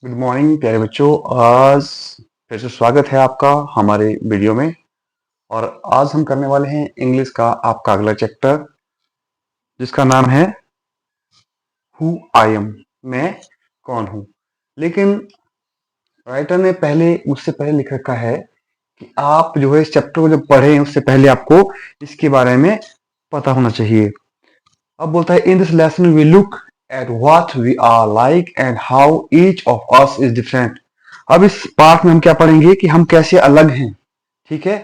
Good morning प्यारे बच्चों। आज फिर से स्वागत है आपका हमारे वीडियो में। और आज हम करने वाले हैं इंग्लिश का आपका अगला चैप्टर, जिसका नाम है हु आई एम, मैं कौन हूं। लेकिन राइटर ने उससे पहले लिख रखा है कि आप जो है इस चैप्टर को जब पढ़ें उससे पहले आपको इसके बारे में पता होना चाहिए। अब बोलता है, in this lesson we look at what we are like and how each of us is different. अब इस पार्ट में हम क्या पढ़ेंगे कि हम कैसे अलग हैं, ठीक है,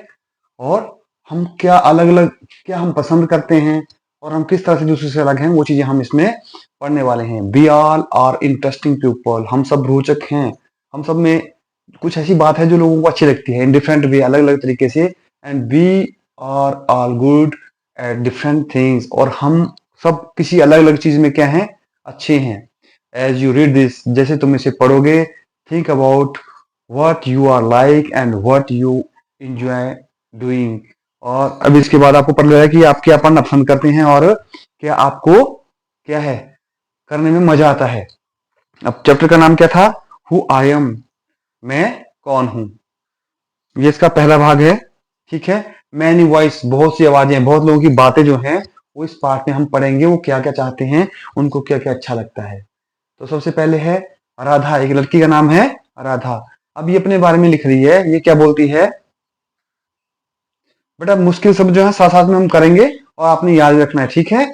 और हम क्या अलग अलग, क्या हम पसंद करते हैं और हम किस तरह से दूसरे से अलग हैं, वो चीजें हम इसमें पढ़ने वाले हैं। We all are interesting people, हम सब रोचक हैं, हम सब में कुछ ऐसी बात है जो लोगों को अच्छी लगती है, इन डिफरेंट वे, अलग अलग तरीके से। And we are all good at different things, और हम सब किसी अलग अलग चीज में क्या हैं, अच्छे हैं। एज यू रीड दिस, जैसे तुम इसे पढ़ोगे, think about what you are like and what you enjoy doing। और अब इसके बाद आपको पता लगेगा कि आप क्या पढ़ना पसंद करते हैं और क्या आपको क्या है करने में मजा आता है। अब चैप्टर का नाम क्या था? हु आई एम, मैं कौन हूं। ये इसका पहला भाग है, ठीक है। मैनी वॉइस, बहुत सी आवाजें, बहुत लोगों की बातें जो हैं वो इस पार्ट में हम पढ़ेंगे, वो क्या क्या चाहते हैं, उनको क्या क्या अच्छा लगता है। तो सबसे पहले है राधा, एक लड़की का नाम है राधा। अब ये अपने बारे में लिख रही है, ये क्या बोलती है बेटा, मुश्किल शब्द जो है साथ साथ में हम करेंगे और आपने याद रखना है, ठीक है।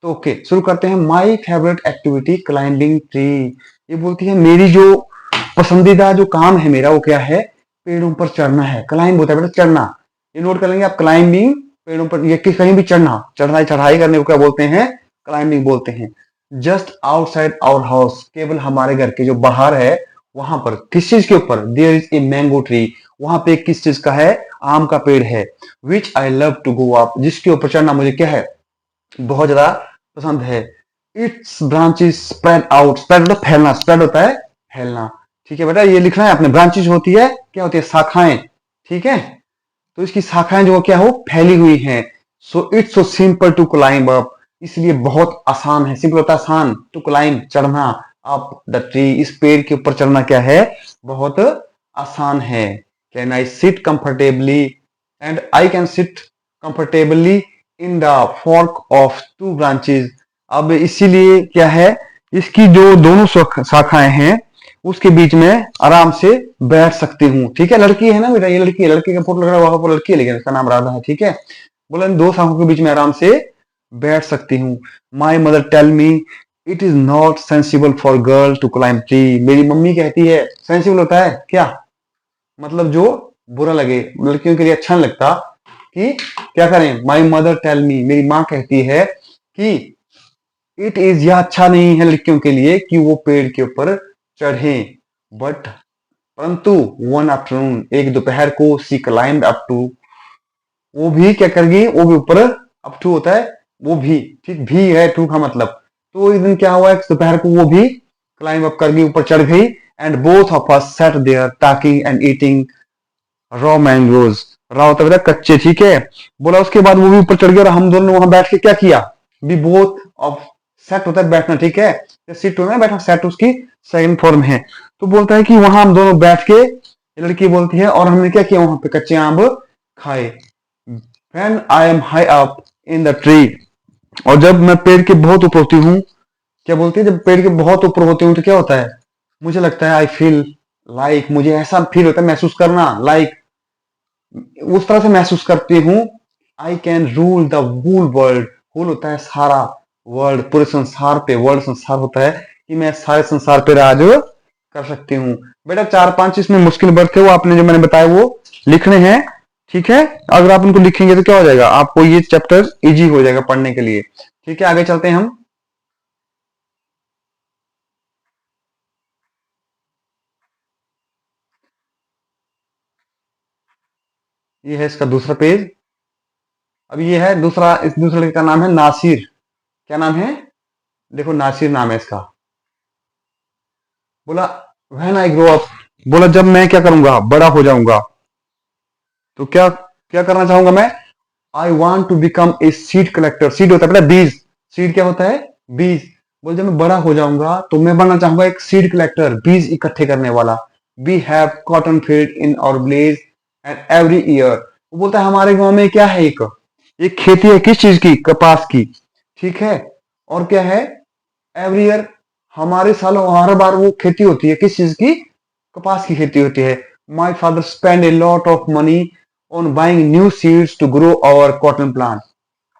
तो ओके, शुरू करते हैं। My favourite activity climbing tree. ये बोलती है मेरी जो पसंदीदा जो काम है मेरा, वो क्या है, पेड़ों पर चढ़ना है। क्लाइंब होता है बेटा चढ़ना, ये नोट कर लेंगे आप। क्लाइंबिंग, पेड़ों पर, ये कहीं भी चढ़ना, चढ़ाई चढ़ाई करने को क्या बोलते हैं, क्लाइंबिंग बोलते हैं। जस्ट आउटसाइड आवर हाउस, केवल हमारे घर के जो बाहर है वहां पर, किस चीज के ऊपर, there is a mango tree, वहां पे किस चीज का है, आम का पेड़ है। Which I love to go up, जिसके ऊपर चढ़ना मुझे क्या है, बहुत ज्यादा पसंद है। It's branches spread out, spread मतलब फैलना, स्प्रेड होता है फैलना, ठीक है बेटा, ये लिखना है आपने। ब्रांचेस होती है, क्या होती है, शाखाएं, ठीक है। तो इसकी शाखाएं जो क्या हो, फैली हुई हैं। So it's so simple to climb up, इसलिए बहुत आसान है, सिंपल होता है आसान, टू क्लाइंब चढ़ना, अप द ट्री, इस पेड़ के ऊपर चढ़ना क्या है, बहुत आसान है। Can I sit comfortably, and I can sit comfortably in the fork of two branches. अब इसीलिए क्या है, इसकी जो दोनों शाखाएं हैं उसके बीच में आराम से बैठ सकती हूँ, ठीक है। लड़की है ना बेटा, ये लड़की है, लड़के का फोटो लग रहा है वहां पर, लड़की है लेकिन इसका नाम राधा है, ठीक है। बोला इन दो शाखाओं के बीच में आराम से बैठ सकती हूँ। My mother tell me it is not sensible for girl to climb tree, मेरी मम्मी कहती है, सेंसिबल होता है क्या, मतलब जो बुरा लगे, लड़कियों के लिए अच्छा नहीं लगता कि क्या करें। माई मदर टेल मी, मेरी माँ कहती है कि इट इज, यह अच्छा नहीं है लड़कियों के लिए कि वो पेड़ के ऊपर चढ़े। बट परंतु वन आफ्टरनून, एक दोपहर को, सी क्लाइंब अप टू, वो भी क्या करेगी, वो भी ऊपर, अप टू होता है वो भी, ठीक, भी है टू का मतलब। तो एक दिन क्या हुआ, एक दोपहर को वो भी क्लाइंब अप कर गई, ऊपर चढ़ गई। And both of us sat there talking and eating raw mangoes, raw होता है कच्चे, ठीक है। बोला उसके बाद वो भी ऊपर चढ़ गया और हम दोनों वहां बैठ के क्या किया, भी बोथ ऑफ, सेट होता है बैठना, ठीक है, सिट होना है बैठना, सेट उसकी सेकंड फॉर्म है। तो बोलता है कि वहां हम दोनों बैठ के, लड़की बोलती है, और हमने क्या किया, वहां पे कच्चे आम खाए। When I M high up in the tree, और जब मैं पेड़ के बहुत ऊपर होती हूँ, क्या बोलती है, जब पेड़ के बहुत ऊपर होती हूँ तो क्या होता है, मुझे लगता है, आई फील लाइक, मुझे ऐसा फील होता है, महसूस करना, लाइक उस तरह से महसूस करती हूँ। I can rule the whole world, whole होता है सारा, वर्ल्ड पूरे संसार पे, वर्ल्ड संसार होता है, कि मैं सारे संसार पे राज कर सकती हूँ। बेटा चार पांच इसमें मुश्किल वर्ड थे, वो आपने जो मैंने बताया वो लिखने हैं, ठीक है। अगर आप उनको लिखेंगे तो क्या हो जाएगा, आपको ये चैप्टर इजी हो जाएगा पढ़ने के लिए, ठीक है। आगे चलते हैं हम। ये है इसका दूसरा पेज। अब ये है दूसरा, इस दूसरे लड़के का नाम है नासिर। क्या नाम है, देखो नासिर नाम है इसका। बोला व्हेन आई ग्रो अप, बोला जब मैं क्या करूंगा, बड़ा हो जाऊंगा, तो क्या क्या करना चाहूंगा मैं, I want to become a seed collector. Seed होता है बेटा बीज, सीड क्या होता है, बीज। बोल जब मैं बड़ा हो जाऊंगा तो मैं बनना चाहूंगा एक सीड कलेक्टर, बीज इकट्ठे करने वाला। We have cotton field in our village and every year. वो बोलता है हमारे गांव में क्या है, एक खेती है, किस चीज की, कपास की, ठीक है। और क्या है, एवरी ईयर, हमारे सालों हर बार वो खेती होती है, किस चीज की, कपास की खेती होती है। My father spend a lot of money on buying new seeds to grow our cotton plant.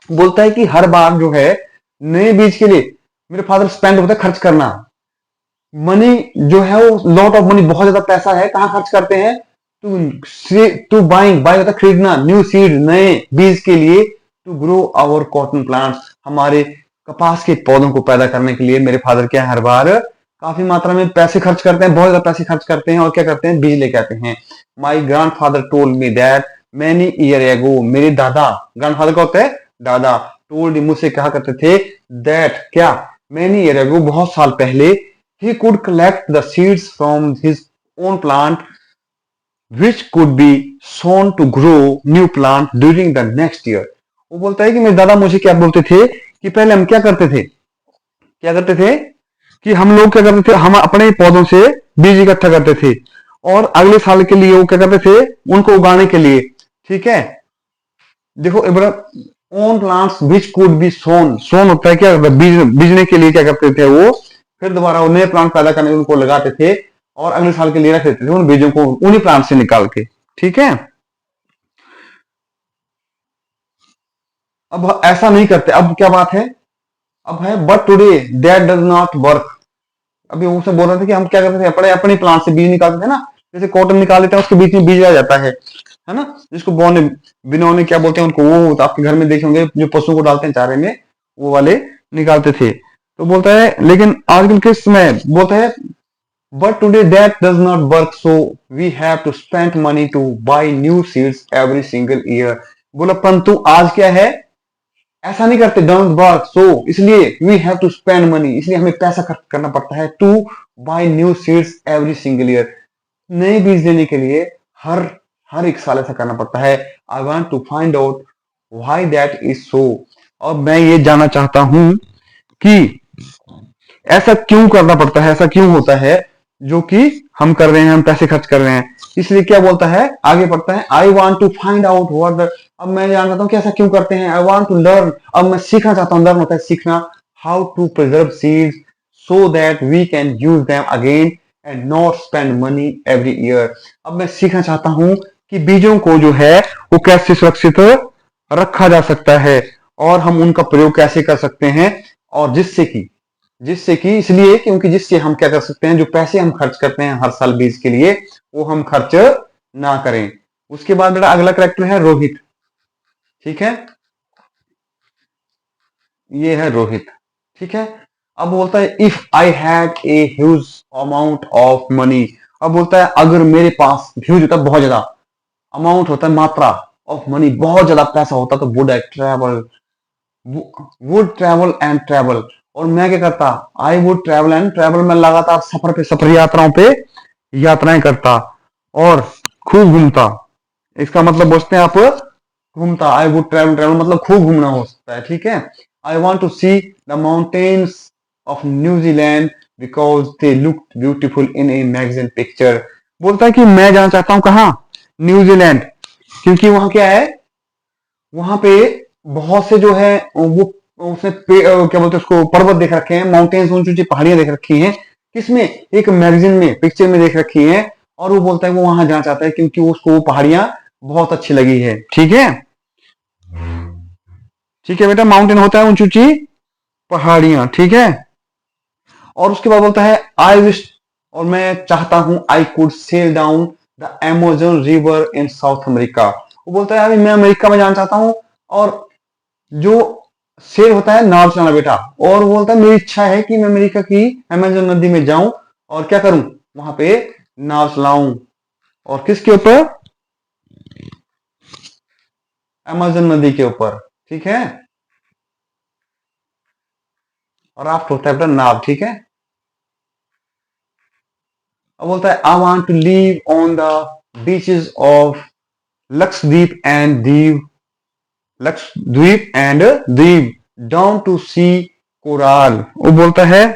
बोलता है कि हर बार जो है नए बीज के लिए मेरे फादर स्पेंड होता है, खर्च करना, मनी जो है वो लॉट ऑफ मनी, बहुत ज्यादा पैसा है, कहाँ खर्च करते हैं, टू बाइंग, बाई होता है खरीदना, न्यू सीड, नए बीज के लिए, to grow our cotton plants, हमारे कपास के पौधों को पैदा करने के लिए मेरे फादर क्या हर बार काफी मात्रा में पैसे खर्च करते हैं, बहुत ज्यादा पैसे खर्च करते हैं, और क्या करते हैं, बीज लेके आते हैं। My grand father told me that many year ago, मेरे दादा, ग्रैंड फादर का होता है दादा, टोल्ड मुझसे कहा करते थे, दैट क्या, मैनी ईयर एगो, बहुत साल पहले, he could collect the seeds from his own plant which could be sown to grow new plant during the next year। वो बोलता है कि मेरे दादा मुझे क्या बोलते थे कि पहले हम क्या करते थे, क्या करते थे कि हम लोग क्या करते थे, हम अपने पौधों से बीज इकट्ठा करते थे और अगले साल के लिए वो क्या करते थे, उनको उगाने के लिए, ठीक है। देखो own plants which could be sown, sown होता है क्या, बीज, बीजने के लिए क्या करते थे वो, फिर दोबारा वो नए प्लांट पैदा करने उनको लगाते थे और अगले साल के लिए रख देते थे उन बीजों को, उन्हीं प्लांट से निकाल के, ठीक है। अब ऐसा नहीं करते, अब क्या बात है, अब है but today that does not work. अभी वो बोल रहे थे कि हम क्या करते थे, अपने अपने प्लांट से बीज निकालते थे ना, जैसे कॉटन निकाल लेते हैं उसके बीच में बीज आ जाता है ना, जिसको बोने, बिनौने क्या बोलते हैं उनको, वो तो आपके घर में देखे होंगे जो पशुओं को डालते हैं चारे में, वो वाले निकालते थे। तो बोलता है लेकिन आजकल के समय, बोलता है but today that does not work, so we have to spend money to buy new seeds every single year. बोला परंतु आज क्या है, ऐसा नहीं करते, डोंट वर्क, सो इसलिए we have to spend money, इसलिए हमें पैसा खर्च करना पड़ता है, to buy new seeds every single year, नए बीज लेने के लिए हर हर एक साल ऐसा करना पड़ता है। I want to find out why that is so. और मैं ये जानना चाहता हूं कि ऐसा क्यों करना पड़ता है, ऐसा क्यों होता है जो कि हम कर रहे हैं, हम पैसे खर्च कर रहे हैं, इसलिए क्या बोलता है, आगे पढ़ता है, I want to find out what the, अब मैं जानना चाहता हूँ कि ऐसा क्यों करते हैं, आई वॉन्ट टू लर्न, अब मैं सीखना चाहता हूँ, लर्न होता है सीखना, how to preserve seeds so that we can use them again and not spend money every year. अब मैं सीखना चाहता हूँ कि बीजों को जो है वो कैसे सुरक्षित रखा जा सकता है और हम उनका प्रयोग कैसे कर सकते हैं, और जिससे कि इसलिए क्योंकि जिससे हम क्या कर सकते हैं, जो पैसे हम खर्च करते हैं हर साल बीज के लिए, वो हम खर्च ना करें। उसके बाद बेटा अगला करेक्टर है रोहित, ठीक है, ये है रोहित, ठीक है। अब बोलता है if I had a huge amount of money, अब बोलता है अगर मेरे पास, ह्यूज होता है बहुत ज्यादा, अमाउंट होता है मात्रा, ऑफ मनी बहुत ज्यादा पैसा होता तो would I travel, would travel and travel, और मैं क्या करता, I would travel and travel, मैं लगातार सफर पे सफर, यात्राओं पे यात्राएं करता और खूब घूमता। इसका मतलब बोलते हैं आप, घूमता, आई वुड ट्रैवल, ट्रैवल मतलब खूब घूमना हो सकता है, ठीक है। I want to see the mountains of New Zealand because they look beautiful in a magazine picture. बोलता है कि मैं जाना चाहता हूं कहा, न्यूजीलैंड, क्योंकि वहां क्या है, वहां पे बहुत से जो है वो, उसने क्या बोलते हैं उसको, पर्वत देख रखे हैं, माउंटेन्स, ऊंची ऊंची पहाड़ियां देख रखी हैं, किसमें, एक मैगजीन में, पिक्चर में देख रखी हैं, और वो बोलता है वो वहां जाना चाहता है क्योंकि उसको वो पहाड़ियां बहुत अच्छी लगी है, ठीक है। ठीक है बेटा, माउंटेन होता है ऊंची ऊंची पहाड़ियां, ठीक है। और उसके बाद बोलता है आई विश, और मैं चाहता हूं, I could sail down the Amazon river in South America. वो बोलता है अभी मैं अमेरिका में जाना चाहता हूं, और जो शेर होता है नाव चलाना बेटा, और वो बोलता है मेरी इच्छा है कि मैं अमेरिका की अमेजन नदी में जाऊं और क्या करूं, वहां पे नाव चलाऊं, और किसके ऊपर, अमेजन नदी के ऊपर, ठीक है। और राफ्ट होता है बेटा नाव, ठीक है। अब बोलता है I want to live on the beaches of Lakshadweep and Diu, Lakshadweep and Diu, down to sea coral, वो बोलता है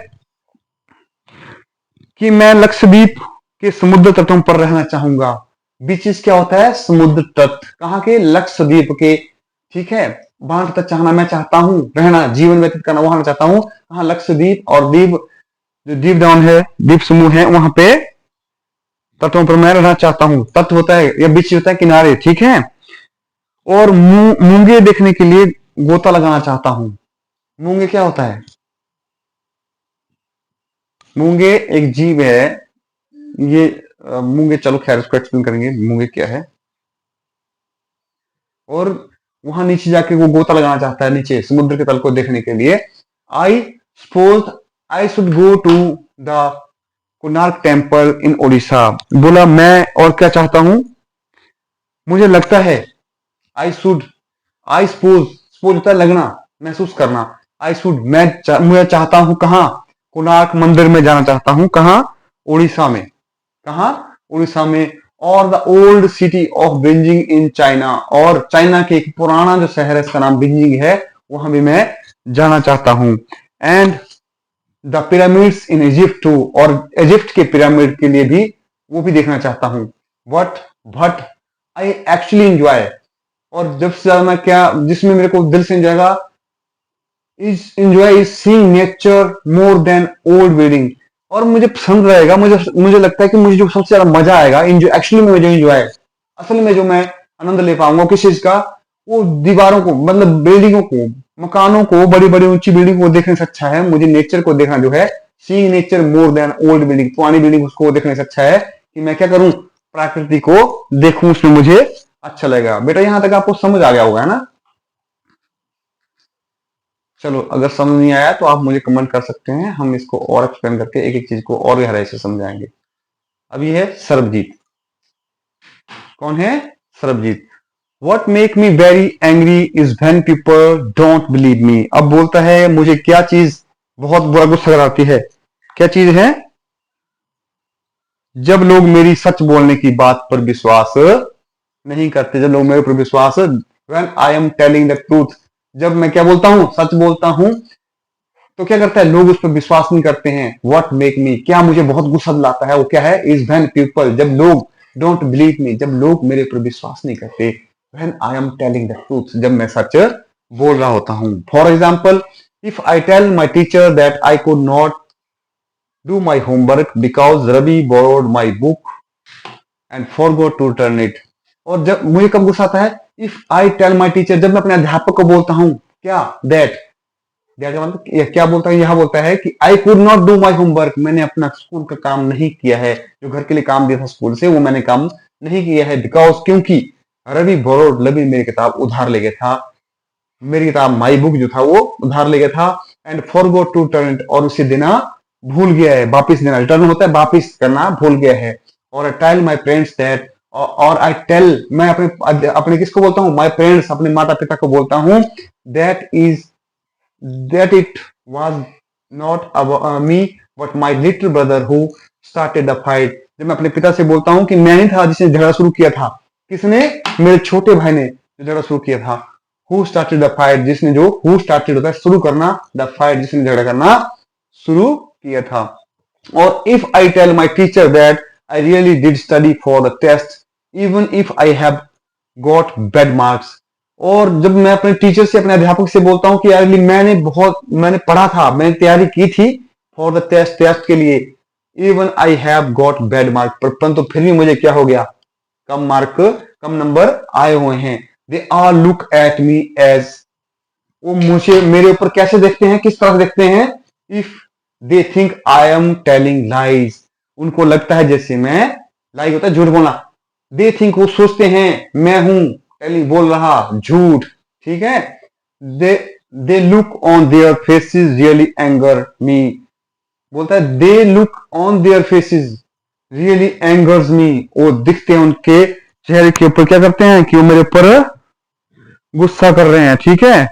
कि मैं लक्षद्वीप के समुद्र तटों पर रहना चाहूंगा। बीचेस क्या होता है? समुद्र तट। कहाँ के? लक्षद्वीप के। ठीक है, वहां तक चाहना, मैं चाहता हूँ रहना, जीवन व्यतीत करना वहां चाहता हूँ। कहाँ? लक्षद्वीप। और द्वीप, जो द्वीप डाउन है, द्वीप समूह है, वहां पे तटों पर मैं रहना चाहता हूँ। तट होता है या बीच होता है किनारे, ठीक है। और मूंगे देखने के लिए गोता लगाना चाहता हूँ। मूंगे क्या होता है? मूंगे एक जीव है ये। मूंगे, चलो खैर उसको एक्सप्लेन करेंगे मूंगे क्या है। और वहां नीचे जाके वो गोता लगाना चाहता है, नीचे समुद्र के तल को देखने के लिए। I suppose I should go to the Konark temple in Odisha. बोला मैं और क्या चाहता हूं, मुझे लगता है। I should, I suppose, suppose होता है लगना, महसूस करना। आई शुड, मैं चाहता हूं कहाँ? कोणार्क मंदिर में जाना चाहता हूं। कहाँ? उड़ीसा में। कहाँ? उड़ीसा में। और the old city of Beijing in China, और चाइना के एक पुराना जो शहर है इसका नाम बीजिंग है, वहां भी मैं जाना चाहता हूं। And the pyramids in Egypt too, और इजिप्ट के पिरामिड के लिए भी, वो भी देखना चाहता हूं। बट आई एक्चुअली एंजॉय, और जब से ज्यादा मैं क्या, जिसमें मेरे को दिल से enjoy is enjoy is seeing nature more than old building. और मुझे पसंद रहेगा, मुझे लगता है कि मुझे जो सबसे ज्यादा मजा आएगा, एक्चुअली में जो एंजॉय, असल में जो मैं आनंद ले पाऊंगा किस चीज का, वो दीवारों को, मतलब बिल्डिंगों को, मकानों को, बड़ी बड़ी ऊंची बिल्डिंग को देखने से अच्छा है मुझे नेचर को देखना जो है। Seeing nature more than old building, पुरानी बिल्डिंग उसको देखने से अच्छा है कि मैं क्या करूं, प्रकृति को देखूं, उसमें मुझे अच्छा लगेगा। बेटा यहां तक आपको समझ आ गया होगा, है ना? चलो, अगर समझ नहीं आया तो आप मुझे कमेंट कर सकते हैं, हम इसको और एक्सप्लेन करके एक एक चीज को और गहराई से समझाएंगे। अब ये है सरबजीत। कौन है? Sarabjit. What make me very angry is when people don't believe me। अब बोलता है मुझे क्या चीज बहुत बुरा गुस्सा कराती है, क्या चीज है? जब लोग मेरी सच बोलने की बात पर विश्वास नहीं करते, जब लोग मेरे ऊपर विश्वास, when I am telling the truth, जब मैं क्या बोलता हूं, सच बोलता हूं, तो क्या करता है, लोग उस पर विश्वास नहीं करते हैं। व्हाट मेक मी, क्या मुझे बहुत गुस्सा दिलाता है, वो क्या है? इज व्हेन पीपल, जब लोग, डोंट बिलीव मी, जब लोग मेरे पर विश्वास नहीं करते। When I am telling the truth, जब मैं सच बोल रहा होता हूं। For example, if I tell my teacher that I could not do my homework because Ravi borrowed my book and forgot to return it. और जब मुझे कब गुस्सा आता है? If I tell my teacher, जब मैं अपने अध्यापक को बोलता हूं क्या, दैट मतलब क्या बोलता है, यह बोलता है कि आई could not do my homework, मैंने अपना स्कूल का काम नहीं किया है, जो घर के लिए काम दिया था स्कूल से, वो मैंने काम नहीं किया है। बिकॉज, क्योंकि रवि बोरोड, रवि मेरी किताब उधार ले गया था, मेरी किताब माई बुक जो था वो उधार ले गया था। And forgot to return it, और उसे देना भूल गया है, वापिस देना, रिटर्न होता है वापिस करना, भूल गया है। और I tell my parents that, और आई टेल, मैं अपने किसको बोलता हूँ? माई पेरेंट्स, अपने माता पिता को बोलता हूँ, that is that it was not me but my little brother who started the fight। जब मैं अपने पिता से बोलता हूं कि मैं नहीं था जिसने झगड़ा शुरू किया था, किसने? मेरे छोटे भाई ने जो झगड़ा शुरू किया था। who started the fight, जिसने, जो who started होता है शुरू करना, the fight जिसने झगड़ा करना शुरू किया था। और if I tell my teacher that I really did study for the test even if I have got bad marks, और जब मैं अपने टीचर से, अपने अध्यापक से बोलता हूँ कि यार मैंने पढ़ा था, मैंने तैयारी की थी फॉर द टेस्ट के लिए, even I have got bad mark, परंतु फिर भी मुझे क्या हो गया, कम मार्क, कम नंबर आए हुए हैं। They are look at me as, वो मुझे, मेरे ऊपर कैसे देखते हैं, किस तरह देखते हैं? If they think I am telling lies, उनको लगता है जैसे मैं, लाई होता है झूठ बोलना, दे थिंक, वो सोचते हैं मैं हूं टेलिंग, बोल रहा झूठ, ठीक है। They they look on their faces really anger me, बोलता है they look on their faces really angers me, वो दिखते हैं उनके चेहरे के ऊपर, क्या करते हैं कि वो मेरे ऊपर गुस्सा कर रहे हैं, ठीक है।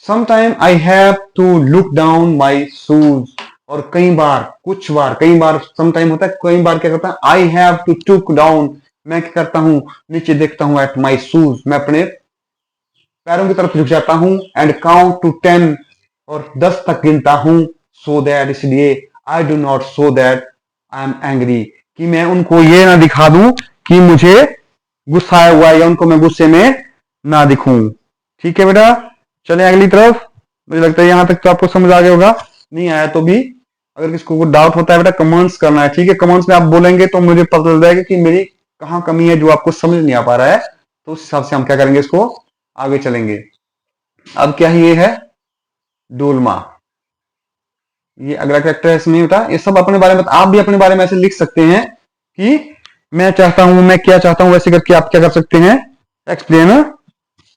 Sometime I have to look down my shoes, और कई बार, कुछ बार, कई बार, sometime होता है, कई बार क्या करता है, I have to look down मैं क्या करता हूँ, नीचे देखता हूँ एट माई शूज, मैं अपने पैरों की तरफ झुक जाता हूँ, एंड काउंट टू 10, और 10 तक गिनता हूँ, सो दैट, इसलिए I do not so that I am angry, कि मैं उनको ये ना दिखा दूं कि मुझे गुस्सा आया हुआ है, या उनको मैं गुस्से में ना दिखूं। ठीक है बेटा, चले अगली तरफ। मुझे लगता है यहां तक तो आपको समझ आ गया होगा, नहीं आया तो भी अगर किसी को डाउट होता है बेटा कमेंट्स करना है, ठीक है। कमेंट्स में आप बोलेंगे तो मुझे पता चल जाएगा कि मेरी कहाँ कमी है जो आपको समझ नहीं आ पा रहा है, तो उस हिसाब से हम क्या करेंगे, इसको आगे चलेंगे। अब क्या ये है, डोलमा, ये अगला कैरेक्टर है इसमें बेटा। ये सब अपने बारे में, आप भी अपने बारे में ऐसे लिख सकते हैं कि मैं चाहता हूं, मैं क्या चाहता हूं, वैसे करके आप क्या कर सकते हैं, एक्सप्लेन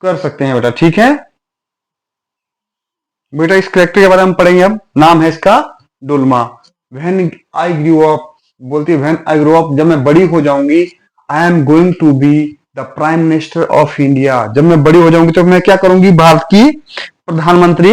कर सकते हैं बेटा। ठीक है बेटा, इस कैरेक्टर के बारे में पढ़ेंगे अब। नाम है इसका Dolma. When I grew up, बोलती है व्हेन आई ग्रो अप, जब मैं बड़ी हो जाऊंगी, I am going to be the prime minister of India, जब मैं बड़ी हो जाऊंगी तो मैं क्या करूंगी, भारत की प्रधानमंत्री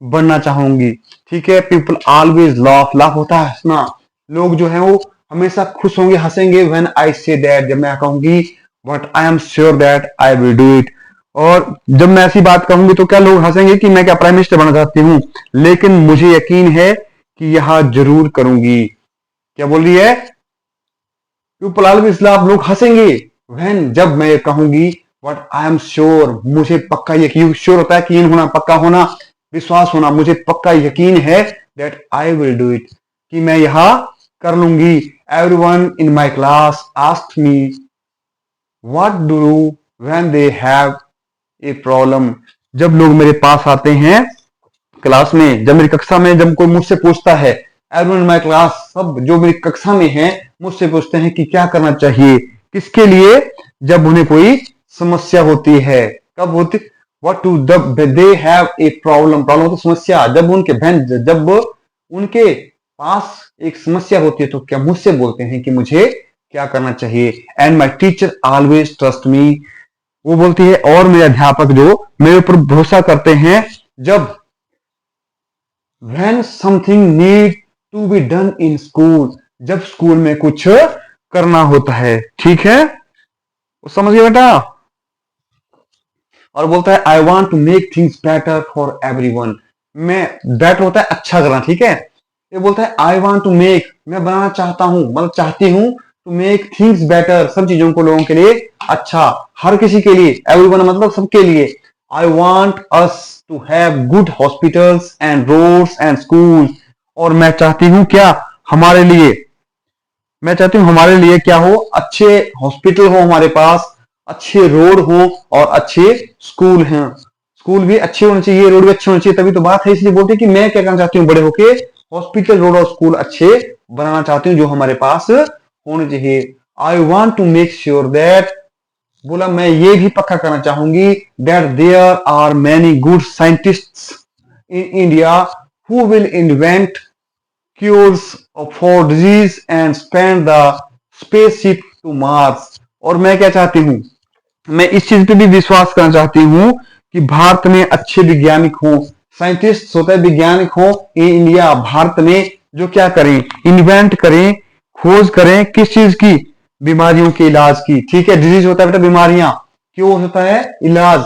बनना चाहूंगी। ठीक है, पीपल ऑलवेज लाफ, लाफ होता है हंसना, लोग जो है वो हमेशा खुश होंगे, हंसेंगे। व्हेन आई से दैट, जब मैं कहूंगी, but I am sure that I will do it, और जब मैं ऐसी बात कहूंगी तो क्या लोग हंसेंगे कि मैं क्या प्राइम मिनिस्टर बनना चाहती हूँ, लेकिन मुझे यकीन है कि यह जरूर करूंगी। क्या बोल रही है, पीपल ऑलवेज लाफ, लोग हंसेंगे। व्हेन, जब मैं कहूंगी, बट आई एम श्योर, मुझे पक्का यकीन, श्योर होता है यकीन होना, पक्का होना, विश्वास होना, मुझे पक्का यकीन है that I will do it, कि मैं यह कर लूंगी। Everyone in my class asked me what do when they have a problem, जब लोग मेरे पास आते हैं क्लास में, जब मेरी कक्षा में जब कोई मुझसे पूछता है, एवरीवन इन माय क्लास, सब जो मेरी कक्षा में है मुझसे पूछते हैं कि क्या करना चाहिए, किसके लिए, जब उन्हें कोई समस्या होती है। कब होती, व्हाट टू, जब they have a problem, problem तो समस्या, जब उनके जब उनके पास एक समस्या होती है तो क्या मुझसे बोलते हैं कि मुझे क्या करना चाहिए। And my teacher always trust me, वो बोलती है और मेरे अध्यापक जो मेरे ऊपर भरोसा करते हैं, जब when something need to be done in school, जब स्कूल में कुछ करना होता है। ठीक है, वो समझ गया बेटा। और बोलता है I want to make things better for everyone, मैं, बेटर होता है अच्छा करना, ठीक है। ये बोलता है आई वॉन्ट टू मेक, मैं बनाना चाहता हूं, मतलब चाहती हूं, टू मेक थिंग्स बेटर, सब चीजों को, लोगों के लिए अच्छा, हर किसी के लिए, एवरीवन मतलब सबके लिए। I want us to have good hospitals and roads and school, और मैं चाहती हूं क्या, हमारे लिए, मैं चाहती हूं हमारे लिए क्या हो, अच्छे हॉस्पिटल हो हमारे पास, अच्छे रोड हो और अच्छे स्कूल हैं, स्कूल भी अच्छे होने चाहिए, रोड भी अच्छे होने चाहिए, तभी तो बात है। इसलिए बोलते हैं कि मैं क्या करना चाहती हूँ, बड़े होके हॉस्पिटल, रोड और स्कूल अच्छे बनाना चाहती हूँ, जो हमारे पास होने चाहिए। I want to make sure that, बोला मैं ये भी पक्का करना चाहूंगी, that there are many good scientists in India who will invent cures for disease and spend the spaceship to Mars। और मैं क्या चाहती हूँ, मैं इस चीज पे भी विश्वास करना चाहती हूँ कि भारत में अच्छे वैज्ञानिक हो, साइंटिस्ट होता है वैज्ञानिक हो, इंडिया भारत में, जो क्या करें, इन्वेंट करें, खोज करें, किस चीज की, बीमारियों के इलाज की। ठीक है, डिजीज होता है बेटा बीमारियां, क्यों होता है इलाज,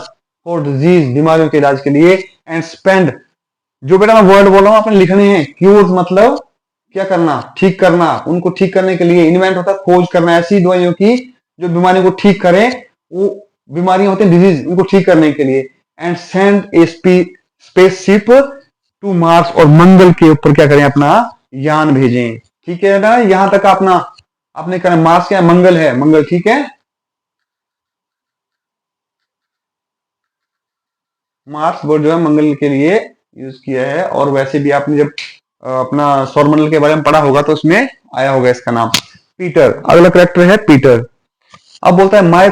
फॉर डिजीज बीमारियों के इलाज के लिए, एंड स्पेंड, जो बेटा मैं वर्ड बोल रहा हूं आपने लिखने हैं, क्यूर मतलब क्या करना, ठीक करना, उनको ठीक करने के लिए, इन्वेंट होता है खोज करना, ऐसी दवाइयों की जो बीमारियों को ठीक करें, वो बीमारियां होती हैं डिजीज, उनको ठीक करने के लिए। And send a spaceship to Mars, और मंगल के ऊपर क्या करें, अपना यान भेजें। ठीक है ना, यहां तक अपना आपने करना, मार्स क्या है, मंगल है, मंगल, ठीक है, मार्स वर्ड जो है मंगल के लिए यूज किया है। और वैसे भी आपने जब अपना सौरमंडल के बारे में पढ़ा होगा तो उसमें आया होगा इसका नाम, पीटर। अगला करेक्टर है पीटर। अब बोलता है my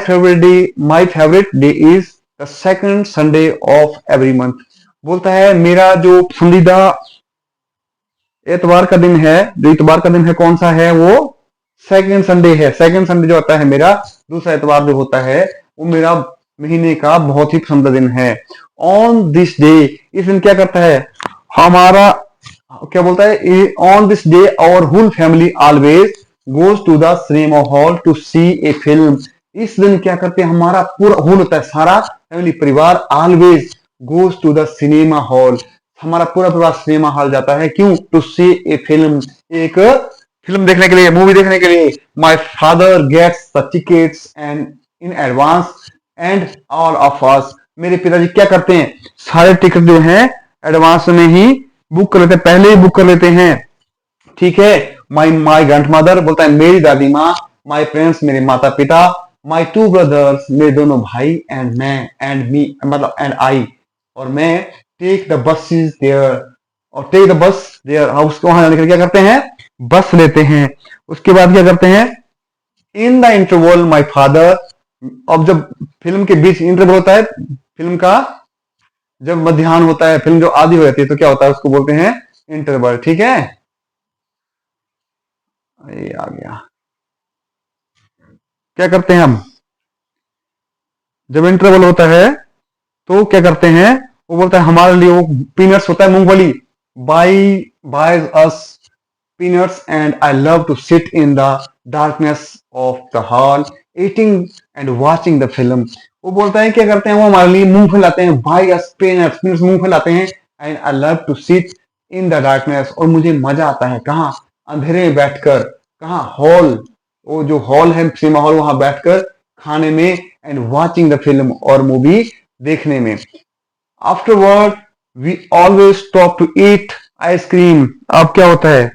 favourite day is the second Sunday off every month, बोलता है मेरा जो पसंदीदा एतवार का दिन है, जो इतवार का दिन है कौन सा है, वो सेकंड संडे है। सेकंड संडे जो आता है मेरा, दूसरा एतवार जो होता है, वो मेरा महीने का बहुत ही पसंदीदा दिन है। ऑन दिस डे, इस दिन क्या करता है, हमारा क्या बोलता है, on this day our whole family always goes to the cinema hall to see a film. इस दिन क्या करते हैं, हमारा पूरा होल होता है, सारा फैमिली परिवार always goes to the cinema hall, हमारा पूरा परिवार सिनेमा हॉल जाता है। क्यों? टू सी ए फिल्म, एक फिल्म देखने के लिए, मूवी देखने के लिए। My father gets the tickets and in advance and all of us, मेरे पिताजी क्या करते हैं, सारे टिकट जो हैं एडवांस में ही बुक कर लेते हैं, पहले ही बुक कर लेते हैं। ठीक है। माई माई ग्रैंड मदर बोलता है मेरी दादी माँ, माई पेरेंट्स मेरे माता पिता, माई टू ब्रदर्स मेरे दोनों भाई, एंड मैं एंड मी मतलब एंड आई और मैं, take the bus is there, और टेक द बस देयर, उसको वहां जाने के लिए क्या करते हैं, बस लेते हैं। उसके बाद क्या करते हैं, in the interval my father, अब जब फिल्म के बीच इंटरवल होता है, फिल्म का जब मध्याह्न होता है, फिल्म जो आधी हो जाती है तो क्या होता है, उसको बोलते हैं इंटरवल। ठीक है, ये आ गया। क्या करते हैं हम, जब इंटरवल होता है तो क्या करते हैं, वो बोलता है हमारे लिए वो पीनट्स होता है, मूंगफली, buy buys us peanuts and I love to sit in the darkness of the hall eating and watching the film। वो बोलता है क्या करते हैं, वो हमारे लिए मूंगफली लाते हैं, भाई अस peanuts मूंगफली लाते हैं, and I love to sit in the darkness, और मुझे मजा आता है कहाँ, अंधेरे में बैठकर, कहाँ, हॉल, वो जो हॉल है सिनेमा हॉल, वहां बैठकर खाने में, एंड वाचिंग द फिल्म, और मूवी देखने में। Afterward we always stop to eat ice cream. अब क्या होता है,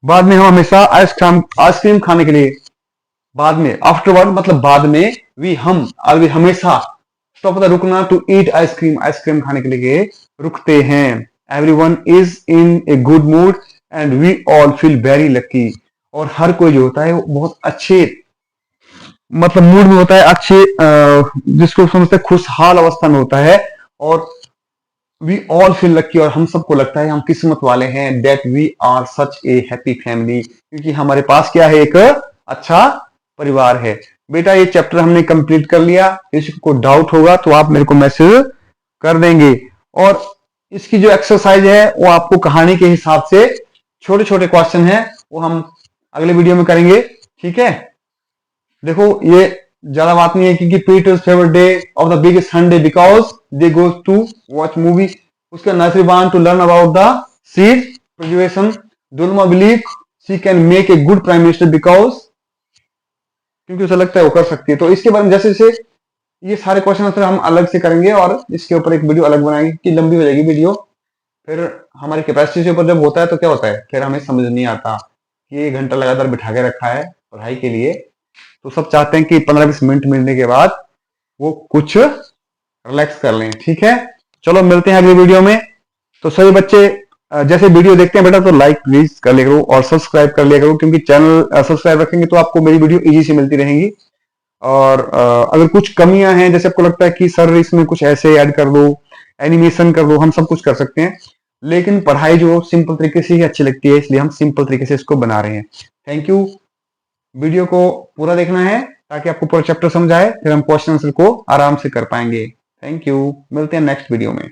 बाद में हम हमेशा आइसक्रीम खाने के लिए, बाद में, आफ्टरवर्ड मतलब बाद में, हम हमेशा, स्टॉप होता है रुकना, टू ईट आइसक्रीम, आइसक्रीम खाने के लिए रुकते हैं। Everyone is in a good mood and we all feel very lucky, और हर कोई जो होता है वो बहुत अच्छे मतलब मूड में होता है, अच्छे जिसको समझते हैं खुशहाल अवस्था में होता है, और वी ऑल फील लकी, और हम सबको लगता है हम किस्मत वाले हैं, that we are such a happy family, क्योंकि हमारे पास क्या है, एक अच्छा परिवार है। बेटा ये चैप्टर हमने कंप्लीट कर लिया, किसी को डाउट होगा तो आप मेरे को मैसेज कर देंगे, और इसकी जो एक्सरसाइज है वो आपको कहानी के हिसाब से छोटे छोटे क्वेश्चन है, वो हम अगले वीडियो में करेंगे। ठीक है, देखो ये ज्यादा बात नहीं है, क्योंकि Peter's favourite day of the biggest Sunday because they go to watch movie. उसका nursery want to learn about the seed preservation. Dulma believe she can make a good prime minister because, क्योंकि उसे लगता है वो कर सकती है। तो इसके बारे में जैसे जैसे ये सारे क्वेश्चन आंसर हम अलग से करेंगे, और इसके ऊपर एक वीडियो अलग बनाएंगे कि लंबी हो जाएगी वीडियो, फिर हमारी कैपेसिटी से ऊपर जब होता है तो क्या होता है, फिर हमें समझ नहीं आता कि 1 घंटा लगातार बिठा के रखा है पढ़ाई के लिए, तो सब चाहते हैं कि 15-20 मिनट मिलने के बाद वो कुछ रिलैक्स कर लें। ठीक है, चलो मिलते हैं अगली वीडियो में। तो सभी बच्चे जैसे वीडियो देखते हैं बेटा तो लाइक प्लीज कर लिया करो और सब्सक्राइब कर लिया करो, क्योंकि चैनल सब्सक्राइब रखेंगे तो आपको मेरी वीडियो इजी से मिलती रहेंगी। और अगर कुछ कमियां हैं, जैसे आपको लगता है कि सर इसमें कुछ ऐसे ऐड कर दो, एनिमेशन कर दो, हम सब कुछ कर सकते हैं, लेकिन पढ़ाई जो सिंपल तरीके से ही अच्छी लगती है, इसलिए हम सिंपल तरीके से इसको बना रहे हैं। Thank you. वीडियो को पूरा देखना है ताकि आपको पूरा चैप्टर समझ आए, फिर हम क्वेश्चन आंसर को आराम से कर पाएंगे। थैंक यू, मिलते हैं नेक्स्ट वीडियो में।